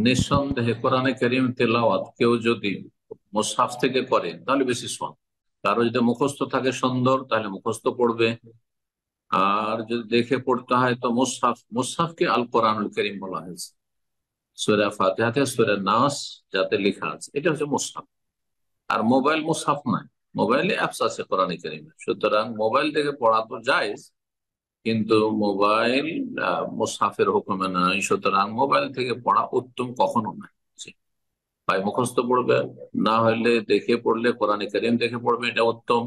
নিঃসন্দেহে কোরআনে কারীম তেলাওয়াত কেউ যদি মুসহাফ থেকে করে তাহলে বেশি সওয়াব। কারো যদি মুখস্থ থাকে সুন্দর তাহলে মুখস্থ পড়বে, আর যদি দেখে পড়তে হয় তো মুসহাফ, মুসহাফকে আল কোরআনুল কারীম বলা হয়েছে। সূরা ফাতিহা থেকে সূরা নাস যাতে লেখা আছে এটা হচ্ছে মুসহাফ। আর মোবাইল মুসহাফ নয়, মোবাইলে অ্যাপস আছে কোরআনে কারীমে, সুতরাং মোবাইল থেকে পড়া তো জায়েজ, কিন্তু মোবাইল মুসহাফের হুকুমে নয়, সুতরাং মোবাইল থেকে পড়া উত্তম কখনো নয়। হয় মুখস্থ পড়বে, না হলে দেখে পড়লে কোরআনে কারীম দেখে পড়বে, এটা উত্তম।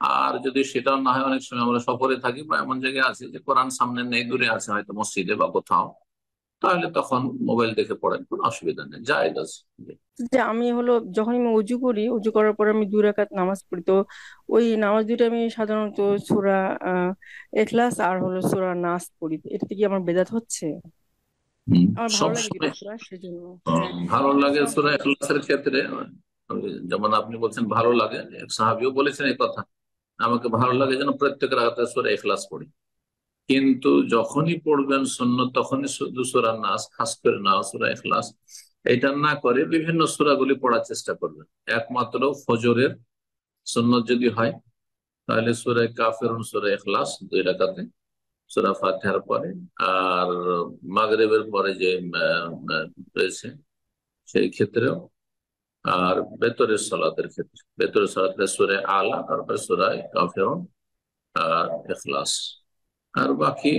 আর যদি সেটাও না হয়, অনেক সময় আমরা সফরে থাকি বা এমন জায়গায় আছি যে কোরআন সামনে নেই, দূরে আছে হয়তো মসজিদে বা কোথাও, তাহলে তখন মোবাইল দেখে পড়েন, কোনো অসুবিধা নেই, জায়েজ আছে। যে আমি হলো যখন আমি অজু করি, অজু করার পর আমি 2 রাকাত নামাজ পড়ি, তো ওই নামাজ দুটো আমি সাধারণত সূরা ইখলাস আর হলো সূরা নাস পড়ি। এটাতে কি আমার বেদাত হচ্ছে? আমার ভালো সব লাগে দুটো সময় সূরা, সেজন্য। হ্যাঁ, ভালো লাগে সব সূরা সময়। ইখলাসের ক্ষেত্রে। যেমন আপনি বলছেন ভালো লাগে, এক সাহাবীও বলেছেন এই কথা, আমাকে ভালো লাগে যেন প্রত্যেক রাকাতে সূরা ইখলাস পড়ি। কিন্তু যখনই পড়বেন সুন্নত তখনই শুধু সূরা নাস, খাস করে না সূরা ইখলাস, এটা না করে বিভিন্ন সূরাগুলি পড়ার চেষ্টা করবেন। একমাত্র ফজরের সুন্নত যদি হয় তাহলে সূরা কাফিরুন, সূরা ইখলাস 2 রাকাতে, সূরা ফাতিহার পরে। আর মাগরিবের পরে যে রয়েছে সেই ক্ষেত্রেও। আর বেতরের সালাতের ক্ষেত্রে, বেতরের সালাতে সূরা আলা, তারপরে সূরা কাফিরুন আর ইখলাস। আর বাকি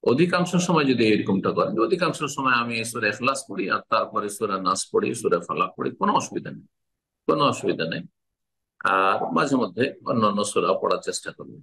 অধিকাংশ সময় যদি এরকমটা করেন, যে অধিকাংশ সময় আমি সূরা ইখলাস পড়ি আর তারপরে সূরা নাস পড়ি, সূরা ফালাক পড়ি, কোনো অসুবিধা নেই, কোনো অসুবিধা নেই। আর মাঝে মধ্যে অন্যান্য সূরা পড়ার চেষ্টা করবো।